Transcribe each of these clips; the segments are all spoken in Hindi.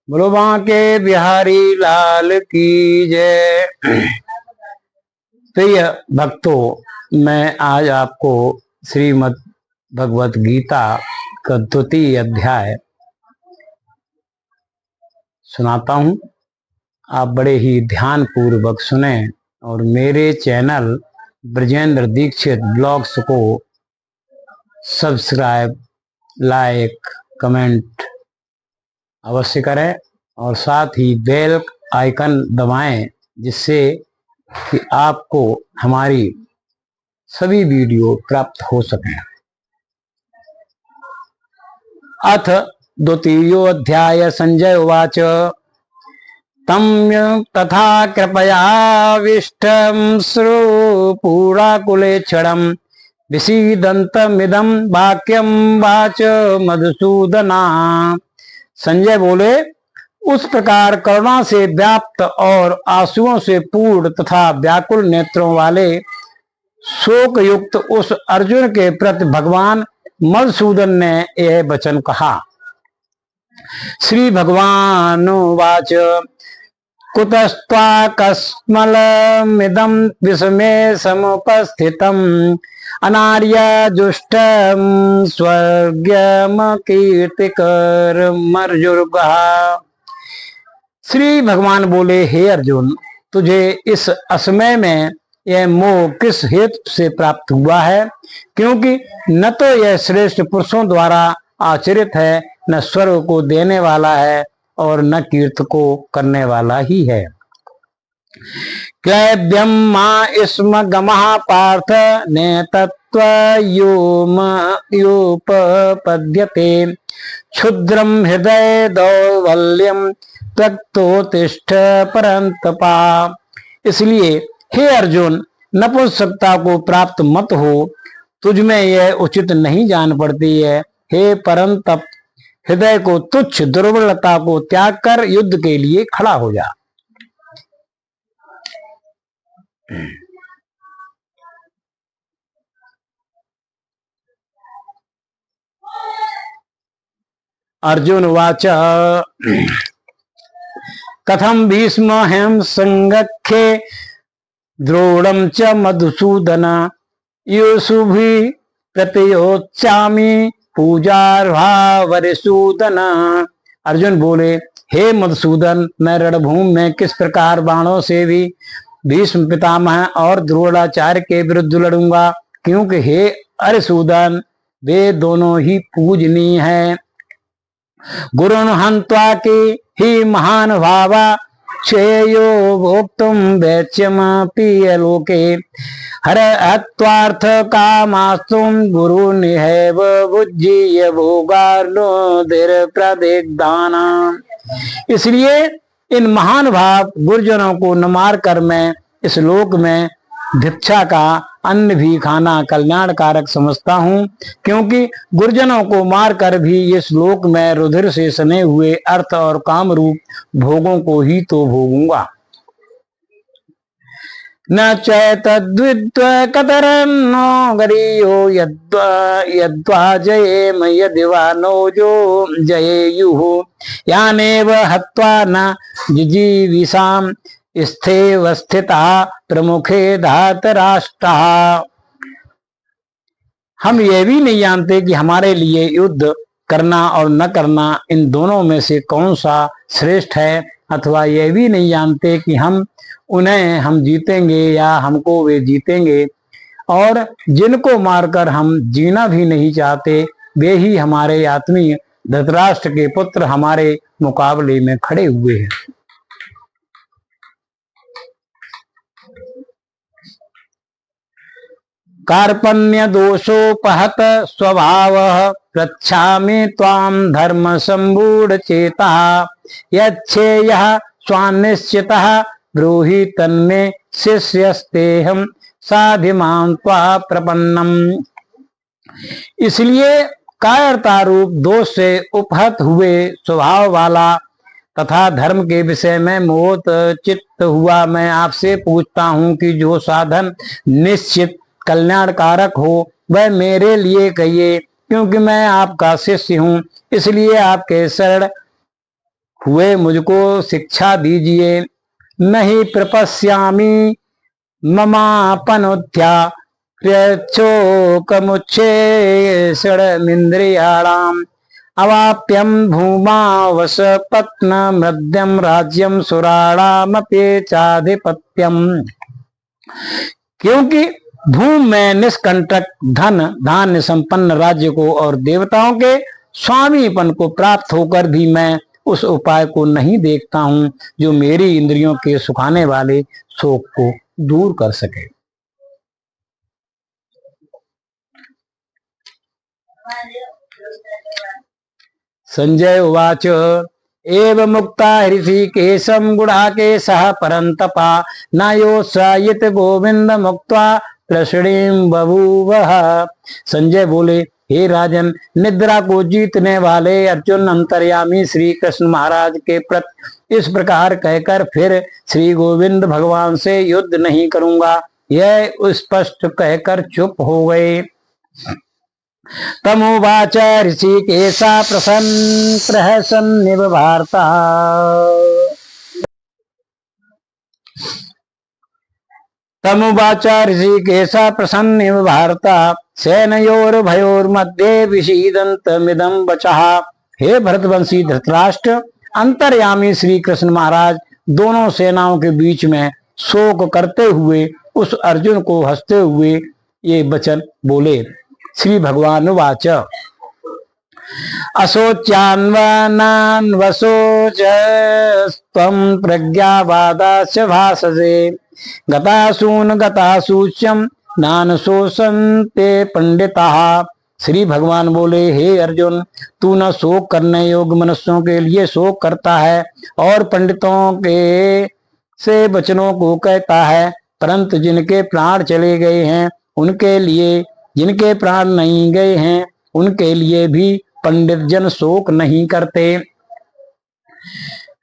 बोलो बांके बिहारी लाल की जय। प्रिय भक्तों, मैं आज आपको श्रीमद् भगवत गीता का द्वितीय अध्याय सुनाता हूँ। आप बड़े ही ध्यान पूर्वक सुने और मेरे चैनल ब्रजेंद्र दीक्षित ब्लॉग्स को सब्सक्राइब, लाइक, कमेंट अवश्य करें और साथ ही बेल आइकन दबाएं, जिससे कि आपको हमारी सभी वीडियो प्राप्त हो सकें। अथ द्वितीयोऽध्याय। संजय उवाच तं तथा कृपयाविष्टं श्रुपुराकुलेक्षणं विषीदन्तमिदं वाक्यं वाच मधुसूदना। संजय बोले, उस प्रकार करुणा से व्याप्त और आंसुओं से पूर्ण तथा व्याकुल नेत्रों वाले शोक युक्त उस अर्जुन के प्रति भगवान मधुसूदन ने यह वचन कहा। श्री भगवान वाच कुतस्त्वाकस्मलमिदं विषमे समुपस्थितम् अनार्यजुष्टं स्वर्गमकीर्तिकरमर्जुगः। श्री भगवान बोले, हे अर्जुन, तुझे इस असमय में यह मोह किस हेतु से प्राप्त हुआ है? क्योंकि न तो यह श्रेष्ठ पुरुषों द्वारा आचरित है, न स्वर्ग को देने वाला है और न कीर्त को करने वाला ही है। क्लैब्यम मा स्म गमः पार्थ नेतत्वयोपपद्यते क्षुद्रम हृदय दौर्बल्यम त्यक्तोत्तिष्ठ परंतपा। इसलिए हे अर्जुन, नपुंसकता को प्राप्त मत हो, तुझमें यह उचित नहीं जान पड़ती है। हे परंतप, हृदय को तुच्छ दुर्बलता को त्याग कर युद्ध के लिए खड़ा हो जा। अर्जुन वाच कथम भीष्म हेम संगख्ये द्रोणं च मधुसूदन युषुभि प्रतियोत्स्यामि पूजार्हावरिसूदन। अर्जुन बोले, हे मधुसूदन, मैं रणभूमि में किस प्रकार बाणों से भी भीष्म पितामह और द्रोणाचार्य के विरुद्ध लड़ूंगा? क्योंकि हे अरिसूदन, वे दोनों ही पूजनीय हैं। गुरुन् हन्त्वा के ही महान भावा श्रेयो भोक्तुं वैच्यमपि लोके हर हत्वार्थ कामास्तुं गुरुनिहैव भुज्यीय भोगार्नो प्रदिग्धाना। इसलिए इन महान भाव गुरुजनों को न मार कर मैं इस लोक में भिक्षा का अन्न भी खाना कल्याणकारक समझता हूँ, क्योंकि गुरुजनों को मारकर भी इस लोक में रुधिर से सने हुए अर्थ और काम रूप भोगों को ही तो भोगूंगा। न चैतद्विद्व कतरन्नो गरीयो यद्वा जयेम यदिवा नोजो जयेयुः यानेव हत्वा न जिजीविषाम् स्थिता प्रमुखे धातराष्ट्रः। हम यह भी नहीं जानते कि हमारे लिए युद्ध करना और न करना इन दोनों में से कौन सा श्रेष्ठ है, अथवा यह भी नहीं जानते कि हम जीतेंगे या हमको वे जीतेंगे। और जिनको मारकर हम जीना भी नहीं चाहते, वे ही हमारे आत्मीय धृतराष्ट्र के पुत्र हमारे मुकाबले में खड़े हुए हैं। कार्पण्य दोषोपहत स्वभाव पृच्छामि त्वां धर्म संबूढ़ चेता यच्छेयः स्वानिश्चितः ब्रूहि तन्मे शिष्यस्तेहं साधिमां त्वा प्रपन्नम्। इसलिए कायरता रूप दोष से उपहत हुए स्वभाव वाला तथा धर्म के विषय में मोहित चित्त हुआ मैं आपसे पूछता हूँ कि जो साधन निश्चित कल्याणकारक हो वह मेरे लिए कहिए, क्योंकि मैं आपका शिष्य हूँ। इसलिए आपके शरण हुए मुझको शिक्षा दीजिए। नहीं प्रपश्यामि ममापनुत्या प्रियच्छोकमुच्छेषणमिन्द्रियाणाम् अवाप्यम भूमा वसपत्न मृद्यम राज्यम सुराणामपेचाधिपत्यम। क्योंकि भूमि में निष्कंटक धन धान्य संपन्न राज्य को और देवताओं के स्वामीपन को प्राप्त होकर भी मैं उस उपाय को नहीं देखता हूं जो मेरी इंद्रियों के सुखाने वाले शोक को दूर कर सके। संजय उवाच एव मुक्ता ऋषिकेशं गुडाकेशः परन्तपा न योत्सायित गोविंद मुक्त्वा तृष्णीं बभूवः। संजय बोले, हे राजन, निद्रा को जीतने वाले अर्जुन अंतर्यामी श्री कृष्ण महाराज के प्रति इस प्रकार कहकर फिर श्री गोविंद भगवान से युद्ध नहीं करूंगा, यह स्पष्ट कहकर चुप हो गए। तमुवाच ऋषिकेशा प्रहसन्निव भारता। तमुवाच ऋषिकेशा प्रसन्निव भारता सेनयोर्भयोर्मध्ये विषीदन्तमिदं वचः। हे भरतवंशी धृतराष्ट्र, अंतर्यामी श्री कृष्ण महाराज दोनों सेनाओं के बीच में शोक करते हुए उस अर्जुन को हंसते हुए ये वचन बोले। श्री भगवान वाच असोच्यान्वनान्वसोचस्त्वं प्रज्ञावादास्य भाषसे गतासून गतासूच्यम नानशोषन्ते पंडिताः। श्री भगवान बोले, हे अर्जुन, तू न शोक करने योग्य मनुष्यों के लिए शोक करता है और पंडितों के से वचनों को कहता है, परंतु जिनके प्राण चले गए हैं उनके लिए, जिनके प्राण नहीं गए हैं उनके लिए भी पंडित जन शोक नहीं करते।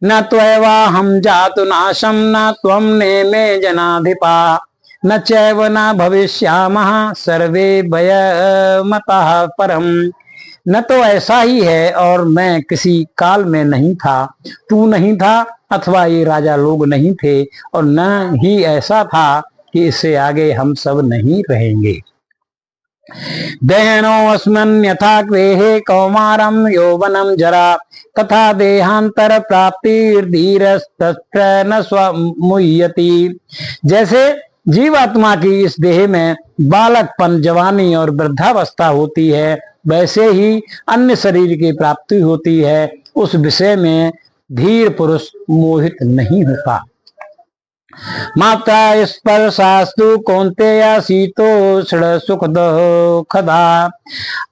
न त्वैवा हम जातु नाशम न त्वं नेमे जनाधिपा न चैव न भविष्यामः सर्वे वयमतः परम। न तो ऐसा ही है और मैं किसी काल में नहीं था, तू नहीं था अथवा ये राजा लोग नहीं थे, और न ही ऐसा था कि इससे आगे हम सब नहीं रहेंगे। देहनो अस्मन् यथा क्वेहे कौमारम यौवनम जरा तथा देहांतर प्राप्तिर्धीरस्तत्र न स्वमुह्यति। जैसे जीवात्मा की इस देह में बालकपन, जवानी और वृद्धावस्था होती है, वैसे ही अन्य शरीर की प्राप्ति होती है। उस विषय में धीर पुरुष मोहित नहीं होता। मात्रा स्पर्शास्तु कौन्तेय शीतोष्ण सुख दुःखदा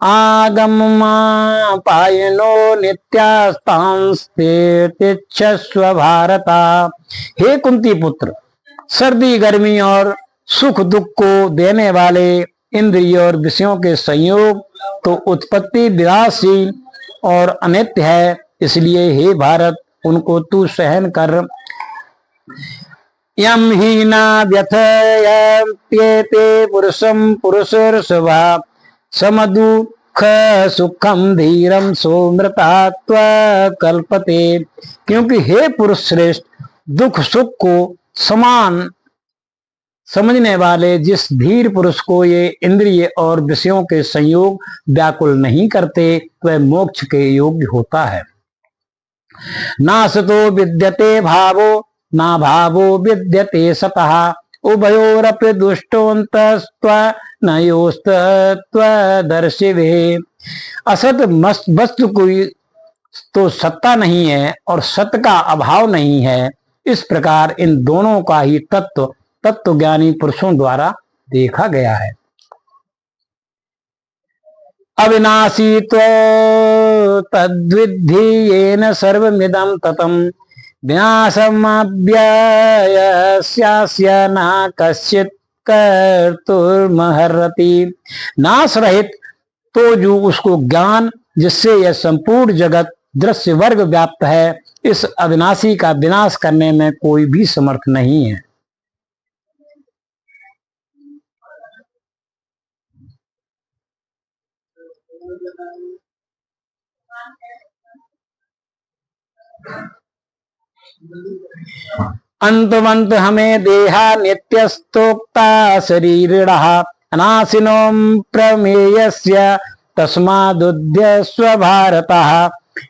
आगममापायनो नित्यास्तांस्तेतिच्छस्व भारता। हे कुंती पुत्र, सर्दी गर्मी और सुख दुख को देने वाले इंद्रिय और विषयों के संयोग तो उत्पत्ति विनाशशील और अनित्य है, इसलिए हे भारत उनको तू सहन कर। यम ही न व्यथयत्येते पुरुषम पुरुषर्षभा समदुःख सुखम धीरम सोमृतात्व कल्पते। क्योंकि हे पुरुष श्रेष्ठ, दुख सुख को समान समझने वाले जिस धीर पुरुष को ये इंद्रिय और विषयों के संयोग व्याकुल नहीं करते, वह मोक्ष के योग्य होता है। नासतो विद्यते भावो ना भावो विद्यते सतः उभयोरपि दुष्टोऽन्तस्त्वनयोस्तत्त्वदर्शिवे। असत वस्तु कोई तो सत्ता नहीं है और सत्य का अभाव नहीं है, इस प्रकार इन दोनों का ही तत्व ज्ञानी पुरुषों द्वारा देखा गया है। अविनाशी तद्विद्धि येन सर्वमिदं ततं विनाशमव्ययस्यास्य न कश्चित् कर्तुर्महर्ति। नाश रहित तो जो उसको ज्ञान जिससे यह संपूर्ण जगत दृश्य वर्ग व्याप्त है, इस अविनाशी का विनाश करने में कोई भी समर्थ नहीं है। अंतवंत हमें देहा नित्यस्तोक्ता शरीरिणः अनाशिनो प्रमेयस्य तस्मादुद्य स्वभारतः।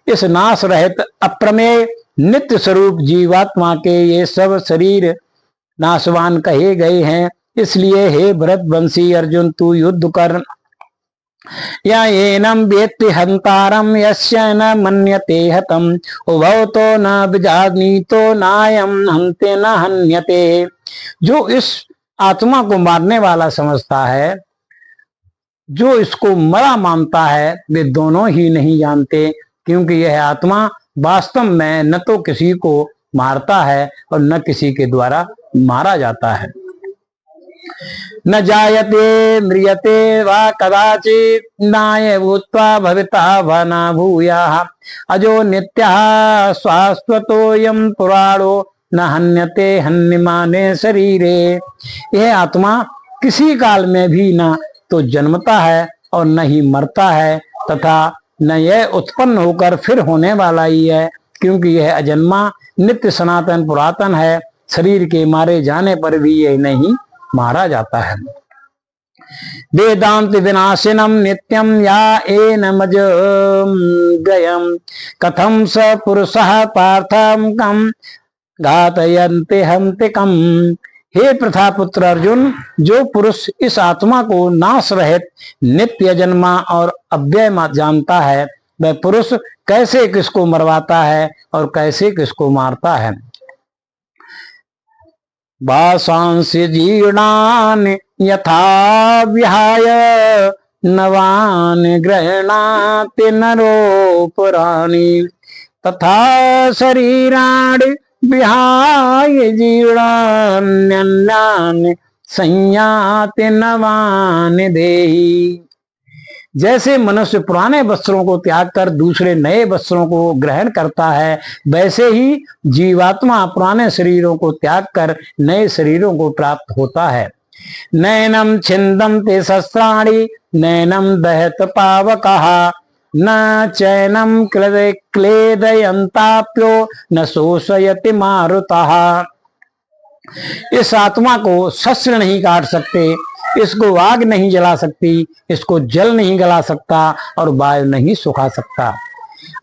इस नाश रहित अप्रमेय नित्य स्वरूप जीवात्मा के ये सब शरीर नाशवान कहे गए हैं। इसलिए हे भरतवंशी अर्जुन, तू युद्ध कर। या एनम वेत्ति हंतारम यस्य न मन्यते हतम उभौ तो न विजानीतो नायम हंते न हन्यते। जो इस आत्मा को मारने वाला समझता है, जो इसको मरा मानता है, वे दोनों ही नहीं जानते, क्योंकि यह आत्मा वास्तव में न तो किसी को मारता है और न किसी के द्वारा मारा जाता है। न जायते म्रियते वा कदाचित नाय भूत्वा भविता वा न भूयाः अजो नित्यः शाश्वतोऽयं पुराणो न हन्यते हन्यमाने शरीरे। यह आत्मा किसी काल में भी न तो जन्मता है और न ही मरता है, तथा न यह उत्पन्न होकर फिर होने वाला ही है, क्योंकि यह अजन्मा नित्य सनातन पुरातन है। शरीर के मारे जाने पर भी यह नहीं मारा जाता है। वेदांत विनाशिनम नित्यम या एनमज गयम कथम स पुरुषः पार्थम कम घातयन्ते हन्ते कम। हे प्रथापुत्र अर्जुन, जो पुरुष इस आत्मा को नाश रहित नित्य जन्मा और अव्यय जानता है, वह पुरुष कैसे किसको मरवाता है और कैसे किसको मारता है। वासांसि जीर्णानि यथा विहाय नवान गृह्णाति नरो पुराणि तथा शरीराणि विहाय जीर्णान्यन्यानि संयाति नवानि देहि। जैसे मनुष्य पुराने वस्त्रों को त्याग कर दूसरे नए वस्त्रों को ग्रहण करता है, वैसे ही जीवात्मा पुराने शरीरों को त्याग कर नए शरीरों को प्राप्त होता है। नैनम छिन्दम ते शस्त्राणि नैनम दहत पावकः न चैनम क्लेदयन्ताप्यो न शोषयति मारुतः। इस आत्मा को शस्त्र नहीं काट सकते, इसको आग नहीं जला सकती, इसको जल नहीं गला सकता और वायु नहीं सुखा सकता।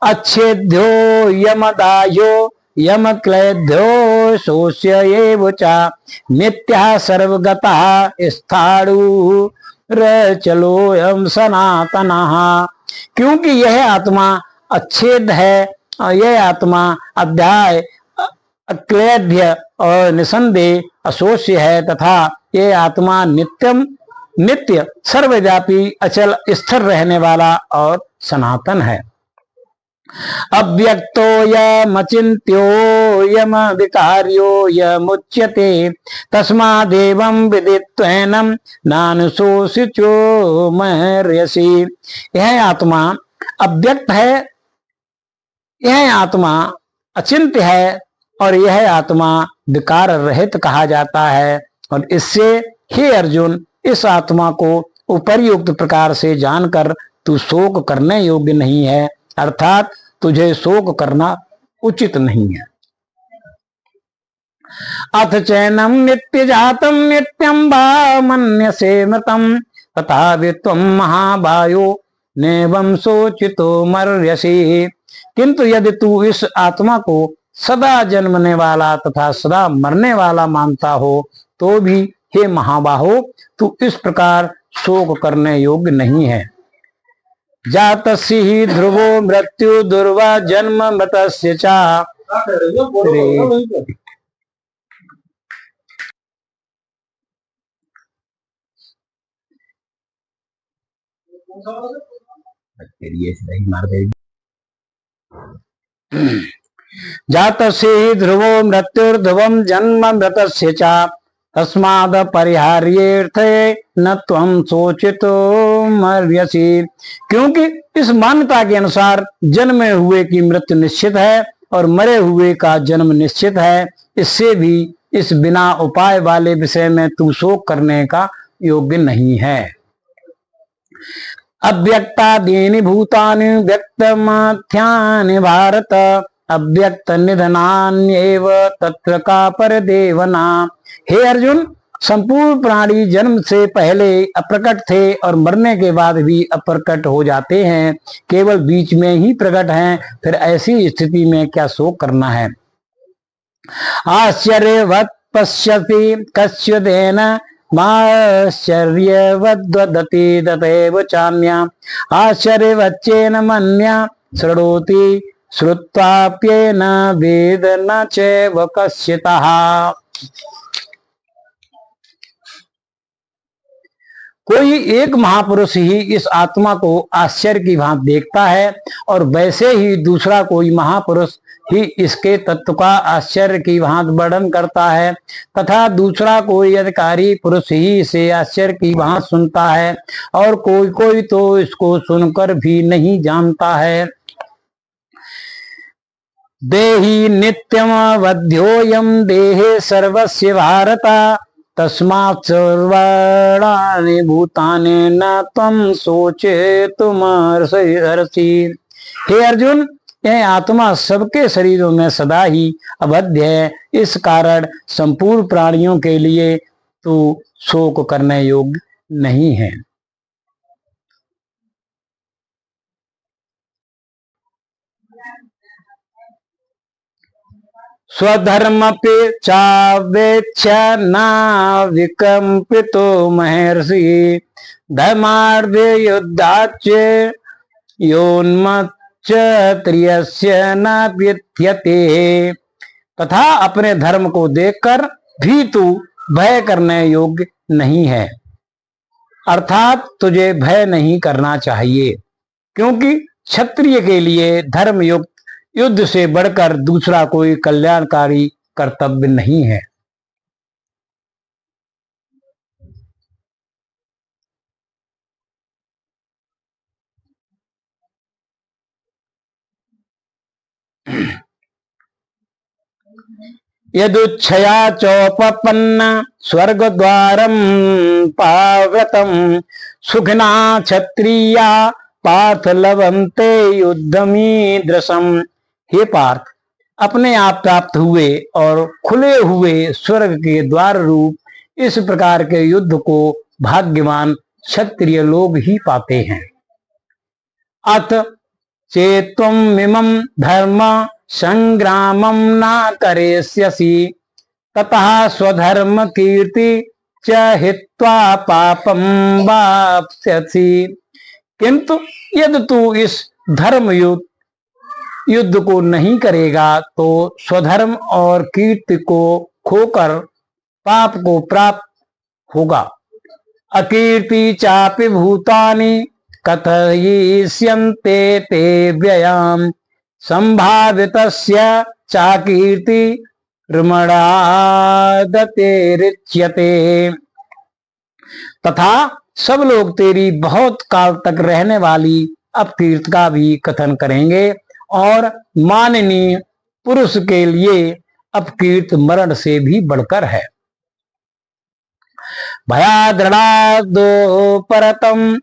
अच्छेद्यो यमदायो यम क्लेद्यो शोष्य एव च मिथ्या सर्वगतः स्थाणु रचलोयम सनातनः। क्योंकि यह आत्मा अच्छेद है और यह आत्मा अध्याय अक्लेद्य और निसंदेह अशोष्य है, तथा ये आत्मा नित्य सर्वव्यापी अचल स्थिर रहने वाला और सनातन है। अव्यक्तो यमचिन्त्यो यम विकार्यो यमुच्यते तस्मादेवं विदित्वैनं नानुशोषितो मर्यसि। यह आत्मा अव्यक्त है, यह आत्मा अचिंत्य है और यह आत्मा विकार रहित कहा जाता है। और इससे हे अर्जुन, इस आत्मा को उपर्युक्त प्रकार से जानकर तू शोक करने योग्य नहीं है, अर्थात तुझे शोक करना उचित नहीं है। अथ चैनम नित्य जातम नित्यम वा मन्यसे मृतम तथा वित्वम महाबायो नेवं सोचितो मर्यसि। किंतु यदि तू इस आत्मा को सदा जन्मने वाला तथा सदा मरने वाला मानता हो, तो भी हे महाबाहो, तू इस प्रकार शोक करने योग्य नहीं है। जातस्य हि ध्रुवो मृत्यु दुर्वा जन्म मृतस्य च। जातस्य हि ध्रुवो मृत्युर्ध्रुवं जन्म मृतस्य च तस्माद् परिहार्येऽर्थे न त्वं शोचितो मर्यसि। क्योंकि इस मान्यता के अनुसार जन्मे हुए की मृत्यु निश्चित है और मरे हुए का जन्म निश्चित है, इससे भी इस बिना उपाय वाले विषय में तू शोक करने का योग्य नहीं है। अव्यक्तादीनि भूतानि व्यक्तमथ्यानि भारत अव्यक्त निधनान्येव तत्र का पर देवना। हे अर्जुन, संपूर्ण प्राणी जन्म से पहले अप्रकट थे और मरने के बाद भी अप्रकट हो जाते हैं, केवल बीच में ही प्रकट हैं। फिर ऐसी स्थिति में क्या शोक करना है। आश्चर्यवत् पश्यति कश्चिदेन माश्चर्यवद्वदति तथैव चान्या आश्चर्यवच्चेन मन्या शृणोति श्रुत्वाप्येन वेद न चैव कश्चितः। कोई एक महापुरुष ही इस आत्मा को आश्चर्य की भांति देखता है और वैसे ही दूसरा कोई महापुरुष ही इसके तत्व का आश्चर्य की भांति वर्णन करता है, तथा दूसरा कोई अधिकारी पुरुष ही इसे आश्चर्य की भांति सुनता है और कोई कोई तो इसको सुनकर भी नहीं जानता है। देहि नित्यमवध्योऽयं देहे सर्वस्य भारता तस्मात् सर्वाणि भूतानि न त्वं शोचयितुमर्हसि। हे अर्जुन, यह आत्मा सबके शरीरों में सदा ही अवध्य है, इस कारण संपूर्ण प्राणियों के लिए तू शोक करने योग्य नहीं है। स्वधर्मपि चावेक्ष्य न विकम्पितो महर्षि धर्मार्थे युद्धाच्च योन्मच्चत्रियस्य न विद्यते। तथा अपने धर्म को देखकर भी तू भय करने योग्य नहीं है, अर्थात तुझे भय नहीं करना चाहिए, क्योंकि क्षत्रिय के लिए धर्मयुक्त युद्ध से बढ़कर दूसरा कोई कल्याणकारी कर्तव्य नहीं है। यदुच्छया चोपपन्न स्वर्ग द्वारम पाव्रतम सुखिना क्षत्रिया पार्थ लभन्ते युद्धमीदृशम। हे पार्थ, अपने आप प्राप्त हुए और खुले हुए स्वर्ग के द्वार रूप इस प्रकार के युद्ध को भाग्यवान क्षत्रिय लोग ही पाते हैं। अथ चेत्त्वम् इमं धर्म संग्रामं न करिष्यसि ततः स्वधर्म कीर्ति च हित्वा पापं वाप्स्यसि। किंतु यदि तू इस धर्म युद्ध को नहीं करेगा तो स्वधर्म और कीर्ति को खोकर पाप को प्राप्त होगा। अकीर्ति चापि भूतानि कथयिष्यन्ते ते व्ययाम् संभावितस्य चाकीर्ति रमणादते रिच्यते। तथा सब लोग तेरी बहुत काल तक रहने वाली अपकीर्ति का भी कथन करेंगे और माननीय पुरुष के लिए अपकीर्ति मरण से भी बढ़कर है। भयाद्रणादो परतम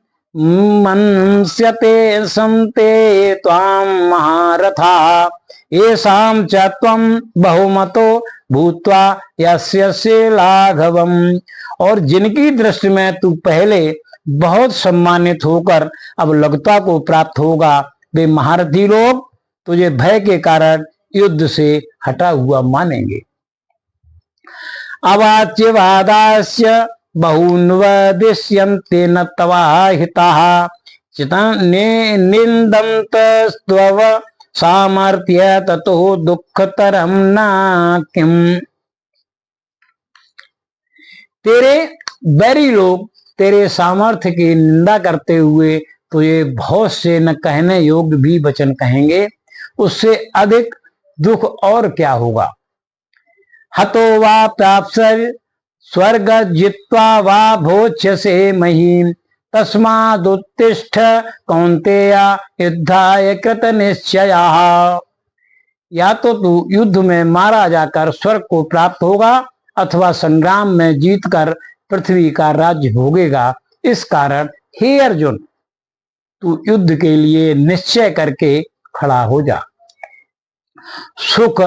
मन्स्यते संते त्वां महारथा येषां च त्वं बहुमतो भूत्वा यस्य लाघवम्। और जिनकी दृष्टि में तू पहले बहुत सम्मानित होकर अब लघुता को प्राप्त होगा, वे महारथी लोग तुझे भय के कारण युद्ध से हटा हुआ मानेंगे। अवाच्यवादास्य बहुन्वदिष्यन्ते न तवाहिताः निन्दन्तस्त्वव सामर्थ्य ततो दुःखतरं न किम्। तेरे बैरी लोग तेरे सामर्थ्य की निंदा करते हुए तुझे बहुत से न कहने योग्य भी वचन कहेंगे, उससे अधिक दुख और क्या होगा। हतो वा प्राप्स्यसि स्वर्ग जित्वा वा भोक्ष्यसे महीम् तस्मादुत्तिष्ठ कौन्तेय युद्धाय कृत निश्चयः। या तो तू युद्ध में मारा जाकर स्वर्ग को प्राप्त होगा अथवा संग्राम में जीतकर पृथ्वी का राज्य भोगेगा। इस कारण हे अर्जुन, तू युद्ध के लिए निश्चय करके खड़ा हो जा। सुख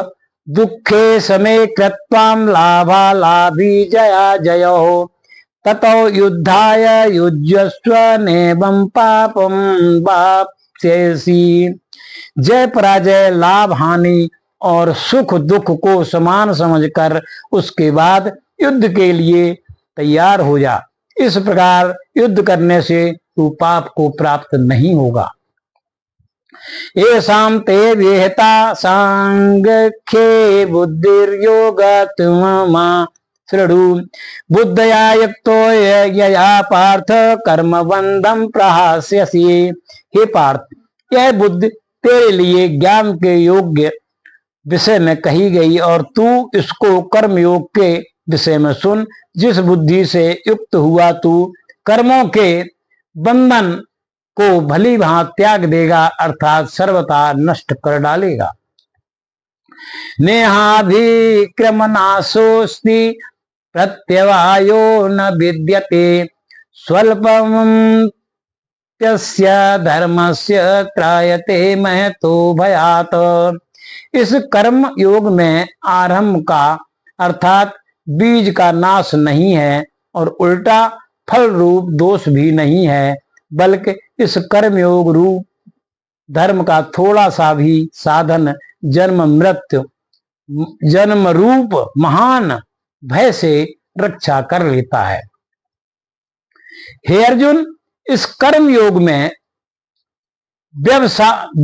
दुखे समे कृत्वाम लाभा लाभी जया जयो ततो युद्धाय युज्यस्व नेवं पापम वाप्स्यसि। जय पराजय, लाभ हानि और सुख दुख को समान समझकर उसके बाद युद्ध के लिए तैयार हो जा। इस प्रकार युद्ध करने से तू पाप को प्राप्त नहीं होगा। येषां ते विहिता सांख्ये बुद्धिर्योगत्वमा शृणु बुद्धया युक्तो यया पार्थ कर्मबंधं प्रहास्यसि। हे पार्थ, यह बुद्धि तेरे लिए ज्ञान के योग्य विषय में कही गई और तू इसको कर्म योग के विषय में सुन। जिस बुद्धि से युक्त हुआ तू कर्मों के बंधन को भली भांति त्याग देगा, अर्थात सर्वथा नष्ट कर डालेगा। नेहाभिक्रमनाशोस्ति प्रत्यवायो न विद्यते स्वल्पम तस्य धर्मस्य त्रायते महतो भयात्। इस कर्म योग में आरंभ का अर्थात बीज का नाश नहीं है और उल्टा फल रूप दोष भी नहीं है, बल्कि इस कर्म योग रूप धर्म का थोड़ा सा भी साधन जन्म रूप महान भय से रक्षा कर लेता है। हे अर्जुन, इस कर्म योग में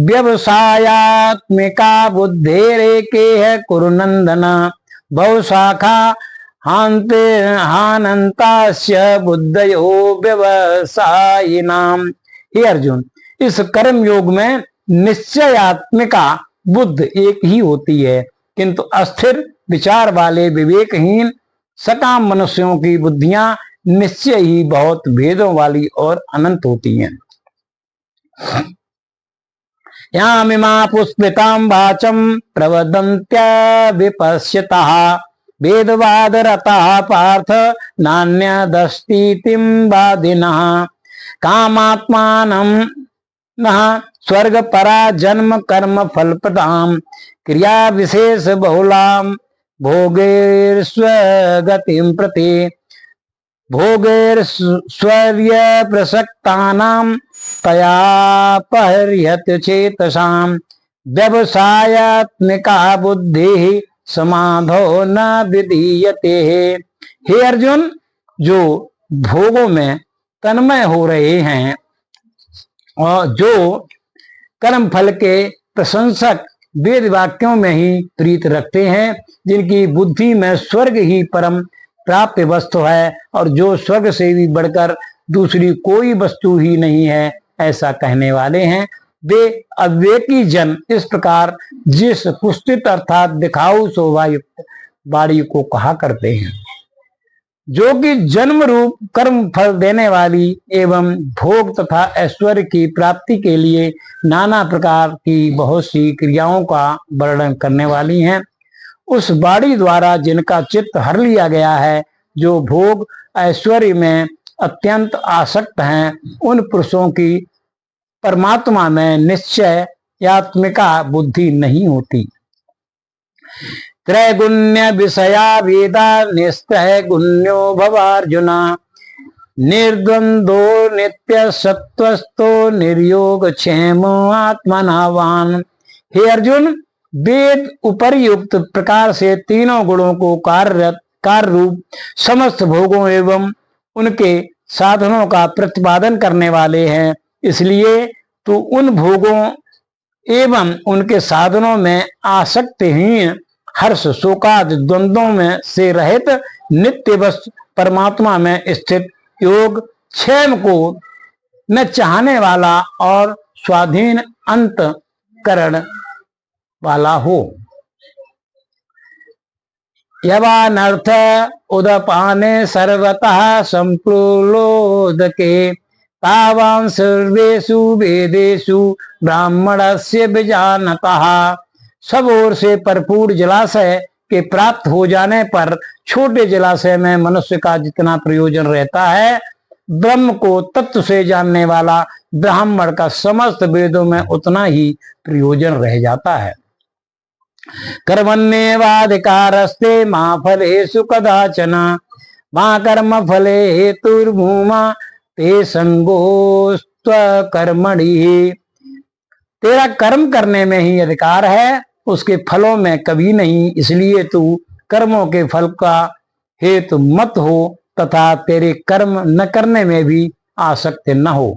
व्यवसायात्मिका बुद्धेरेके है कुरुनंदन बहुशाखा हानंतास्य बुद्धयो व्यवसायिनाम। हे अर्जुन, इस कर्म योग में निश्चयात्मिका बुद्ध एक ही होती है, किंतु अस्थिर विचार वाले विवेकहीन सकाम मनुष्यों की बुद्धियां निश्चय ही बहुत भेदों वाली और अनंत होती हैं। यामिमा पुष्पितां वाचम प्रवदन्त्या विपश्यतः वेदवादरतः पार्थ नान्यदस्तीतिं वादिनः कामात्मानं नः स्वर्ग परा जन्म कर्म फलप्रदां क्रिया विशेष बहुलां भोगैर्स्वगतिं प्रति भोगैर्स्वर्य प्रसक्तानां तया परिहत चेतसां व्यवसायात्मिका बुद्धिः समाधो न विधीयते। हे अर्जुन, जो भोगों में तन्मय हो रहे हैं और जो कर्म फल के प्रशंसक वेद वाक्यों में ही प्रीत रखते हैं, जिनकी बुद्धि में स्वर्ग ही परम प्राप्त वस्तु है और जो स्वर्ग से भी बढ़कर दूसरी कोई वस्तु ही नहीं है, ऐसा कहने वाले हैं, वे अविवेकी जन इस प्रकार जिस पुष्टित अर्थात दिखाऊ शोभायुक्त वाणी को कहा करते हैं, जो कि जन्म रूप कर्म फल देने वाली एवं भोग तथा ऐश्वर्य की प्राप्ति के लिए नाना प्रकार की बहुत सी क्रियाओं का वर्णन करने वाली हैं। उस वाणी द्वारा जिनका चित्त हर लिया गया है, जो भोग ऐश्वर्य में अत्यंत आसक्त हैं, उन पुरुषों की परमात्मा में निश्चयात्मिका बुद्धि नहीं होती। त्रैगुण्य विषया वेदा निस्त्रय गुण्यो भवार्जुना निर्द्वंदो नित्य सत्वस्थो निर्योग क्षेम आत्मनावान। हे अर्जुन, वेद उपर्युक्त प्रकार से तीनों गुणों को कार्य रूप समस्त भोगों एवं उनके साधनों का प्रतिपादन करने वाले हैं, इसलिए तू उन भोगों एवं उनके साधनों में आसक्तिहीन हर्ष शोकादि द्वंद्वों में से रहित नित्य वस्तु परमात्मा में स्थित योग क्षेम को न चाहने वाला और स्वाधीन अंतकरण वाला हो। यवानर्थ उदपाने सर्वतः संप्लुलोदके तावां सर्वेषु वेदेषु ब्राह्मणस्य विजानतः। सब ओर से भरपूर जलाशय के प्राप्त हो जाने पर छोटे जलाशय में मनुष्य का जितना प्रयोजन रहता है, ब्रह्म को तत्व से जानने वाला ब्राह्मण का समस्त वेदों में उतना ही प्रयोजन रह जाता है। कर्मण्येवाधिकारस्ते मा फलेषु कदाचन मा कर्म फले हेतुर्भूमा ते संगोस्त्व कर्मणि। तेरा कर्म करने में ही अधिकार है, उसके फलों में कभी नहीं, इसलिए तू कर्मों के फल का हेतु मत हो तथा तेरे कर्म न करने में भी आसक्त न हो।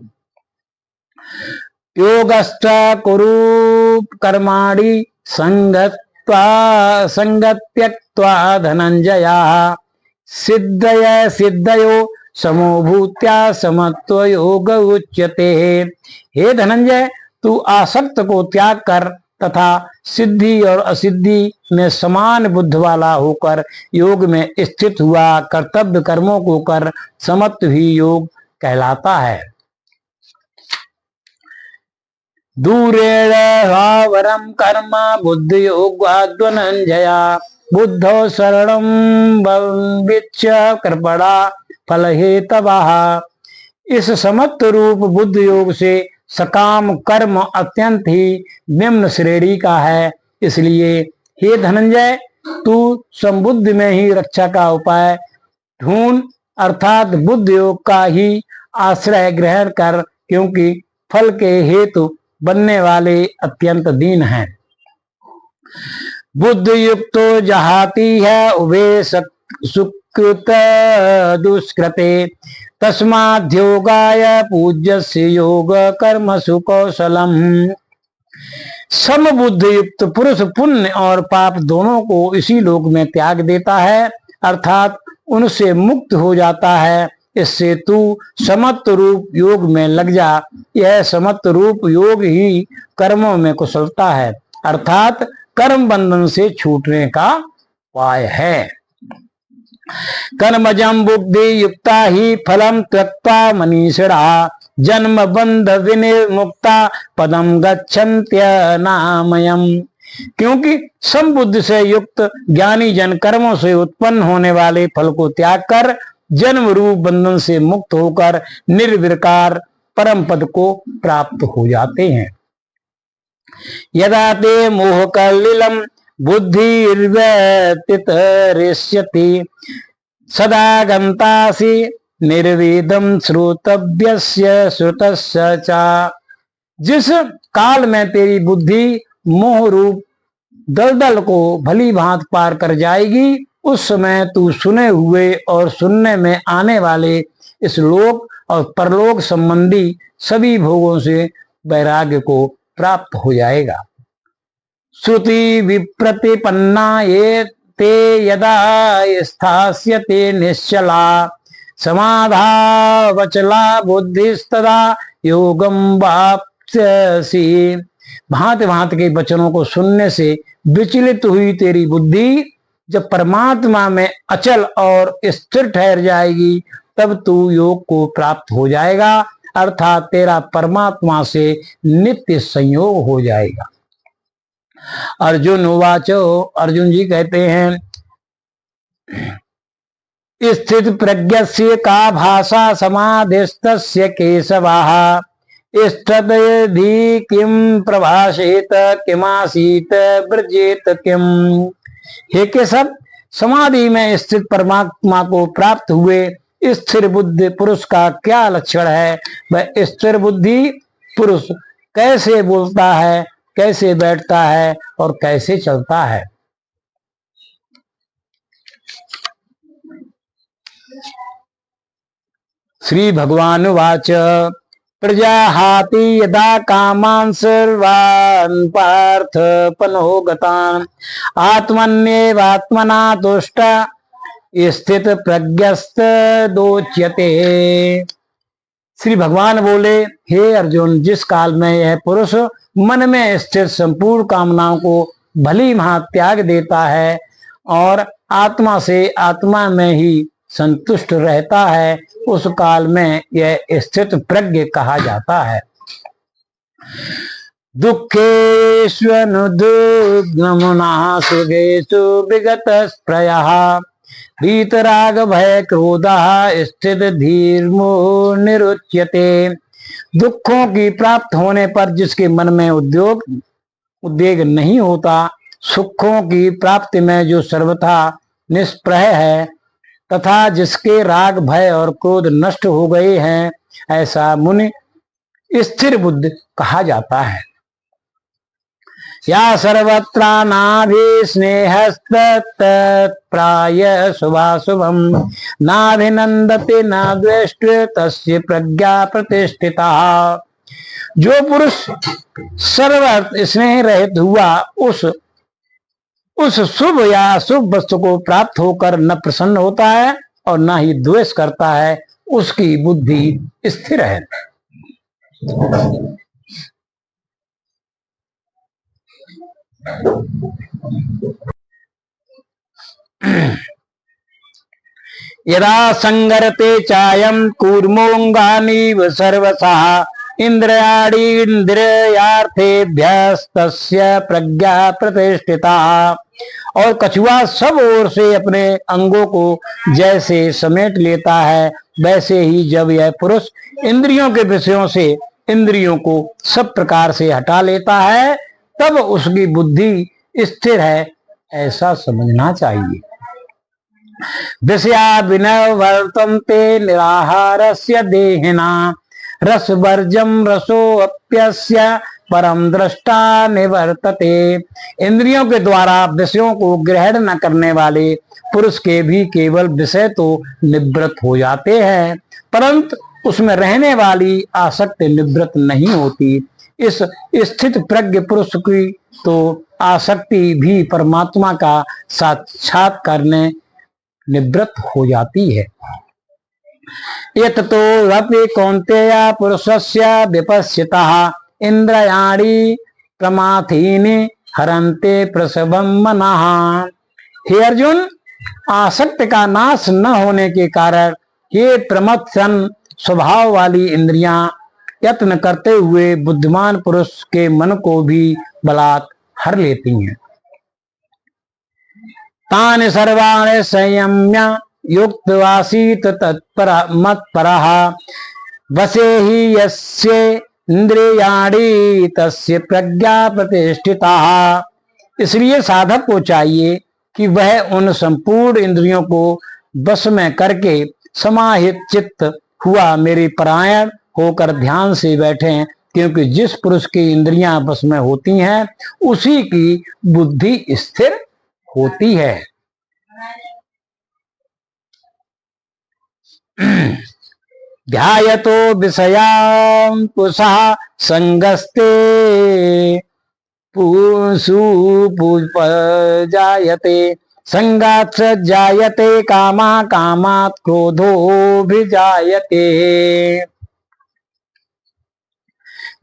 योगश्च कुरु कर्माणि संगत्यक्त्वा धनंजया सिद्धय सिद्धयो समो भूत्या समत्व योग उच्यते। हे धनंजय, तू आसक्त को त्याग कर तथा सिद्धि और असिद्धि में समान बुद्ध वाला होकर योग में स्थित हुआ। कर्तव्य कर्मों को कर समत्व ही योग कहलाता है। दूरेण वरम कर्म बुद्धि योगाद्वनंजया बुद्धो शरणं विच्छ कृपणा फल हेतवः। इस समत्व रूप बुद्ध योग से सकाम कर्म अत्यंत ही निम्न श्रेणी का है। इसलिए हे धनंजय, तू संबुद्ध में ही रक्षा का उपाय ढूंढ, अर्थात बुद्ध योग का ही आश्रय ग्रहण कर, क्योंकि फल के हेतु बनने वाले अत्यंत दीन हैं। बुद्ध युक्तो जहाती है उभे सुकृत दुष्कृते तस्माद्योगाय पूज्यस्य योग कर्म सुकौशलम। समबुद्ध युक्त पुरुष पुण्य और पाप दोनों को इसी लोक में त्याग देता है, अर्थात उनसे मुक्त हो जाता है। इससे तू समत्व रूप योग में लग जा। यह समत्व रूप योग ही कर्मों में कुशलता है, अर्थात कर्म बंधन से छूटने का उपाय है। कर्मजम बुद्धि युक्ता ही फलम त्यक्त्वा मनीषिणा जन्म बंध विनिर्मुक्ता पदम गच्छन्त्यनामयम्। क्योंकि समबुद्धि से युक्त ज्ञानी जन कर्मों से उत्पन्न होने वाले फल को त्याग कर जन्म रूप बंधन से मुक्त होकर निर्विकार परम पद को प्राप्त हो जाते हैं। यदा ते मोह कलिलम बुद्धिर्व्यतितरिष्यति सदा गंतासि निर्वेदम श्रोतव्यस्य श्रुतस्य च। जिस काल में तेरी बुद्धि मोह रूप दलदल को भली भांत पार कर जाएगी, उस समय तू सुने हुए और सुनने में आने वाले इस लोक और परलोक संबंधी सभी भोगों से वैराग्य को प्राप्त हो जाएगा। श्रुति विप्रतिपन्ना ये ते यदा स्थास्यते निश्चला समाधावचला बुद्धिस्तदा योगम वाप्स्यसि। भांति भांति के वचनों को सुनने से विचलित हुई तेरी बुद्धि जब परमात्मा में अचल और स्थिर ठहर जाएगी, तब तू योग को प्राप्त हो जाएगा, अर्थात तेरा परमात्मा से नित्य संयोग हो जाएगा। अर्जुन उवाचो, अर्जुन जी कहते हैं, स्थित प्रज्ञस्य का भाषा समाधिस्तस्य केशवाः स्थितधि किम प्रभाषेत किमासीत ब्रजेत किम। हे केशव, समाधि में स्थित परमात्मा को प्राप्त हुए स्थिर बुद्धि पुरुष का क्या लक्षण है? वह स्थिर बुद्धि पुरुष कैसे बोलता है, कैसे बैठता है और कैसे चलता है? श्री भगवान वाच प्रजाहाति यदा कामान् सर्वान् पार्थ पनोगतान् आत्मन्येवात्मना तुष्ट स्थित प्रज्ञस्त दोच्यते। श्री भगवान बोले, हे अर्जुन, जिस काल में यह पुरुष मन में स्थित संपूर्ण कामनाओं को भली भांति त्याग देता है और आत्मा से आत्मा में ही संतुष्ट रहता है, उस काल में यह स्थित प्रज्ञ कहा जाता है। दुःखेष्वनुद्विग्नमनः सुखेषु विगतस्पृहः वीतराग भय क्रोधः स्थित धीर्मुनिरुच्यते। दुखों की प्राप्त होने पर जिसके मन में उद्वेग नहीं होता, सुखों की प्राप्ति में जो सर्वथा निष्प्रह है तथा जिसके राग भय और क्रोध नष्ट हो गए हैं, ऐसा मुनि स्थिर बुद्ध कहा जाता है। या सर्वत्रानाभि स्नेहस्तत्प्राय शुभाशुभम नाभिनंदते न द्वेष्टे तस्य प्रज्ञा प्रतिष्ठिता। जो पुरुष सर्व स्नेह रहित हुआ उस शुभ या अशुभ वस्तु को प्राप्त होकर न प्रसन्न होता है और न ही द्वेष करता है, उसकी बुद्धि स्थिर है। यदा संगरते चायम कूर्मोंगानीव सर्वसः इंद्रियार्थेभ्यस्तस्य प्रज्ञा प्रतिष्ठिता। और कछुआ सब ओर से अपने अंगों को जैसे समेट लेता है, वैसे ही जब यह पुरुष इंद्रियों के विषयों से इंद्रियों को सब प्रकार से हटा लेता है, तब उसकी बुद्धि स्थिर है, ऐसा समझना चाहिए। विषया विनवर्तन्ते निराहारस्य देहिना रसवर्जम रसोऽप्यस्य परम दृष्टा निवर्तते। इंद्रियों के द्वारा विषयों को ग्रहण न करने वाले पुरुष के भी केवल विषय तो निवृत्त हो जाते हैं, परंतु उसमें रहने वाली आसक्ति निवृत्त नहीं होती। इस स्थित प्रज्ञ पुरुष की तो आसक्ति भी परमात्मा का साक्षात करने निवृत्त हो जाती है। यततो रपि कौन्तेय पुरुषस्य विपश्चितः इंद्रियाणि प्रमाथीनि हरन्ते प्रसवं मनः। हे अर्जुन, आसक्ति का नाश न होने के कारण ये प्रमथन स्वभाव वाली इंद्रियां यत्न करते हुए बुद्धिमान पुरुष के मन को भी बलात् हर लेती हैं। तानि सर्वाणि संयम्य युक्तवासीत तत्पर मत्परः वसे हि यस्य इंद्रियाणि तस्य प्रज्ञा प्रतिष्ठिता। इसलिए साधक को चाहिए कि वह उन संपूर्ण इंद्रियों को वश में करके समाहित चित्त हुआ मेरे परायण होकर ध्यान से बैठें, क्योंकि जिस पुरुष की इंद्रियां वश में होती हैं उसी की बुद्धि स्थिर होती है। ध्यायतो विषयान् पुषः संगस्ते जायते संगात् जायते कामा कामात् क्रोधो भी जायते।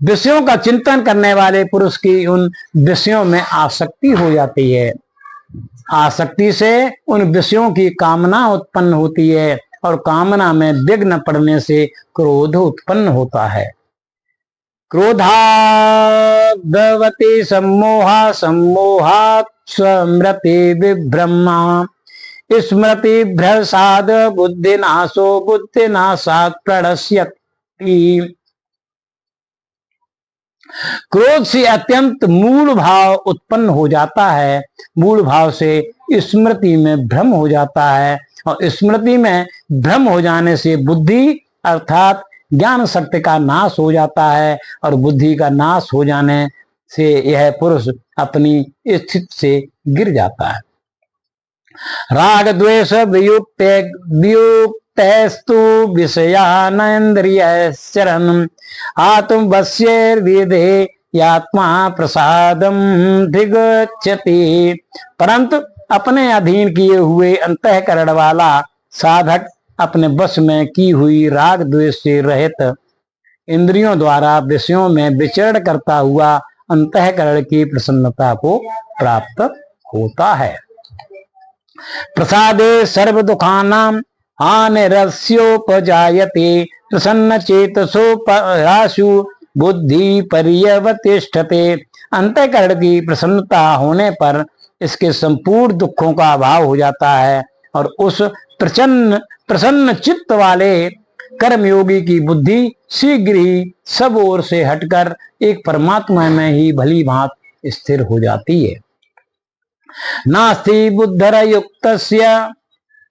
विषयों का चिंतन करने वाले पुरुष की उन विषयों में आसक्ति हो जाती है। आसक्ति से उन विषयों की कामना उत्पन्न होती है और कामना में विघ्न पड़ने से क्रोध उत्पन्न होता है। क्रोधाद्भवति सम्मोहा सम्मोहात् स्मृति विभ्रमा स्मृति भ्रसाद बुद्धिनाशो बुद्धिनाशात् प्रणश्यति। क्रोध से अत्यंत मूल भाव उत्पन्न हो जाता है। मूल भाव से स्मृति में भ्रम हो जाता है और स्मृति में भ्रम हो जाने से बुद्धि अर्थात ज्ञान शक्ति का नाश हो जाता है और बुद्धि का नाश हो जाने से यह पुरुष अपनी स्थिति से गिर जाता है। राग द्वेष वियुक्तस्तु विषयानेन्द्रियश्चरन् आत्मवश्यैर्विधे यात्मा प्रसादम धिगच्छति। परंतु अपने अधीन किए हुए अंतःकरण वाला साधक अपने वश में की हुई राग द्वेष से रहित इंद्रियों द्वारा विषयों में विचरण करता हुआ अंतःकरण की प्रसन्नता को प्राप्त होता है। प्रसादे सर्व दुखानां हानिरस्योपजायते प्रसन्न चेतसो पराशु बुद्धि पर्यवतिष्ठते। अंतःकरण की प्रसन्नता होने पर इसके संपूर्ण दुखों का अभाव हो जाता है और उस प्रसन्न चित्त वाले कर्मयोगी की बुद्धि शीघ्र ही सब ओर से हटकर एक परमात्मा में ही भली भांति स्थिर हो जाती है। नास्ति बुद्धरयुक्तस्य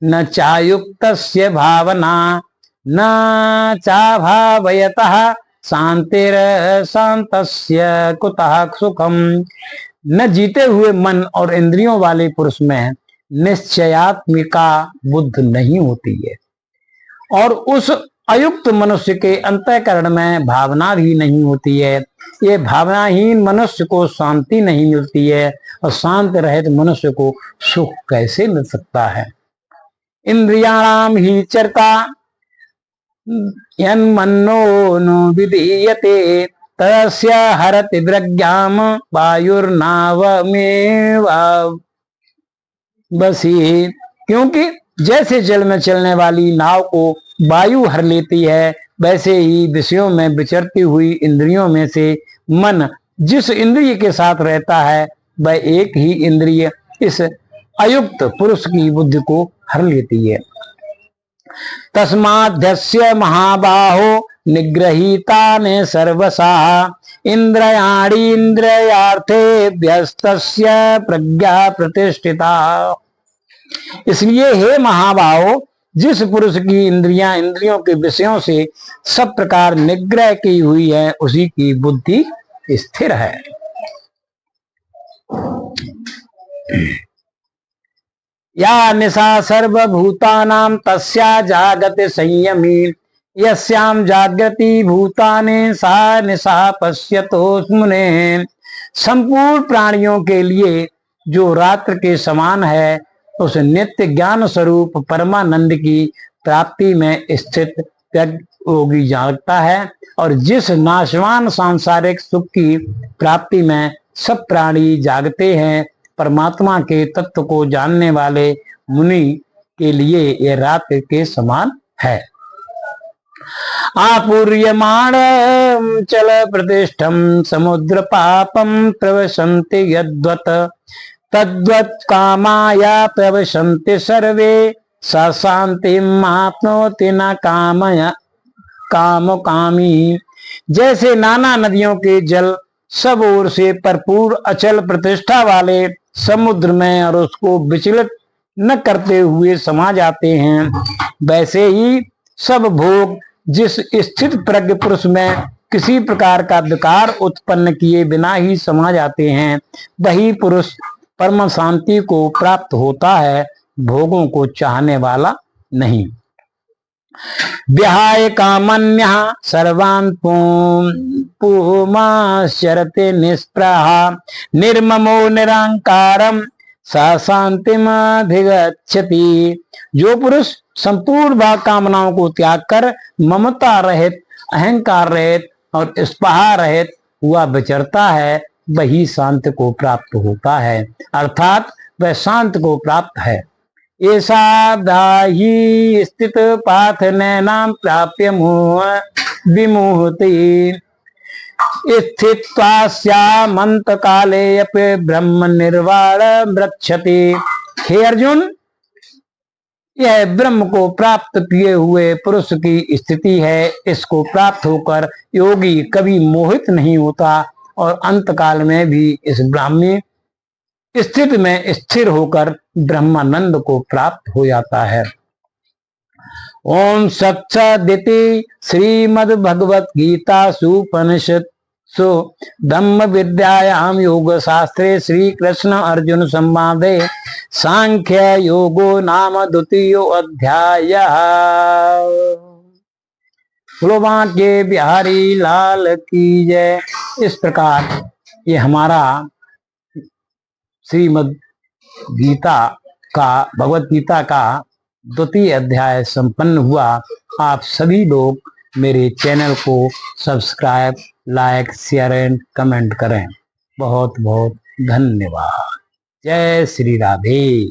न चायुक्तस्य भावना न चाभावयतः शांतिर शांतस्य कुतः सुखम। न जीते हुए मन और इंद्रियों वाले पुरुष में निश्चयात्मिका बुद्ध नहीं होती है, और उस अयुक्त मनुष्य के अंतःकरण में भावना भी नहीं होती है। ये भावनाहीन मनुष्य को शांति नहीं मिलती है, और शांत रहित मनुष्य को सुख कैसे मिल सकता है। इंद्रियाणाम ही चरता यन्मन्नो विधीयते तस्य हरति प्रज्ञाम वायुर्नावमेवावसि। क्योंकि जैसे जल में चलने वाली नाव को वायु हर लेती है, वैसे ही विषयों में विचरती हुई इंद्रियों में से मन जिस इंद्रिय के साथ रहता है, वह एक ही इंद्रिय इस अयुक्त पुरुष की बुद्धि को हर लेती है। तस्माद्यस्य महाबाहो निग्रहीता ने सर्वसा इंद्रियाणि इंद्रियार्थेभ्यस्तस्य प्रज्ञा प्रतिष्ठिता। इसलिए हे महाबाहो, जिस पुरुष की इंद्रियां इंद्रियों के विषयों से सब प्रकार निग्रह की हुई है, उसी की बुद्धि स्थिर है। या निशा सर्वभूतानां तस्या जागति संयमी यस्याम जागृति भूतानि सा निशा पश्यतोऽस्मुने। संपूर्ण प्राणियों के लिए जो रात्र के समान है, उस नित्य ज्ञान स्वरूप परमानंद की प्राप्ति में स्थित योगी जागता है, और जिस नाशवान सांसारिक सुख की प्राप्ति में सब प्राणी जागते हैं, परमात्मा के तत्व को जानने वाले मुनि के लिए यह रात्रि के समान है। आपूर्यमाण चल प्रतिष्ठम समुद्र पापम प्रवसन्ति यद्वत् तद्वत् कामाया प्रवसन्ति सर्वे स शांतिम आपनोति न कामी। जैसे नाना नदियों के जल सब ओर से भरपूर अचल प्रतिष्ठा वाले समुद्र में और उसको विचलित न करते हुए समा जाते हैं, वैसे ही सब भोग जिस स्थित प्रज्ञ पुरुष में किसी प्रकार का विकार उत्पन्न किए बिना ही समा जाते हैं, वही पुरुष परम शांति को प्राप्त होता है, भोगों को चाहने वाला नहीं। विहाय कामन्यः सर्वान् पुमाश्चरते निष्प्रहा निर्ममो निरंकारम सा शांतिमधिगच्छति। जो पुरुष संपूर्ण भाग कामनाओं को त्याग कर ममता रहित, अहंकार रहित और स्पृहा रहित हुआ विचरता है, वही शांत को प्राप्त होता है, अर्थात वह शांत को प्राप्त है। ऐसा दाही स्थित पाथ नैनाम प्राप्य मोह विमुहति स्थित्वास्यामंत काले अपि ब्रह्म निर्वाण रक्षति। हे अर्जुन, यह ब्रह्म को प्राप्त किए हुए पुरुष की स्थिति है। इसको प्राप्त होकर योगी कभी मोहित नहीं होता, और अंत काल में भी इस ब्राह्मी स्थिति में स्थिर होकर ब्रह्मानंद को प्राप्त हो जाता है। ओम सत्सदिति श्रीमद् भगवत गीता सुपनिषत्सु ब्रह्म विद्यायाम योग शास्त्रे श्री कृष्ण अर्जुन संवादे सांख्य योगो नाम द्वितीयो अध्याय। भगवान के बिहारी लाल की जय। इस प्रकार ये हमारा श्रीमद् गीता का, भगवत गीता का द्वितीय अध्याय संपन्न हुआ। आप सभी लोग मेरे चैनल को subscribe, like, share and comment करें। बहुत बहुत धन्यवाद। जय श्री राधे।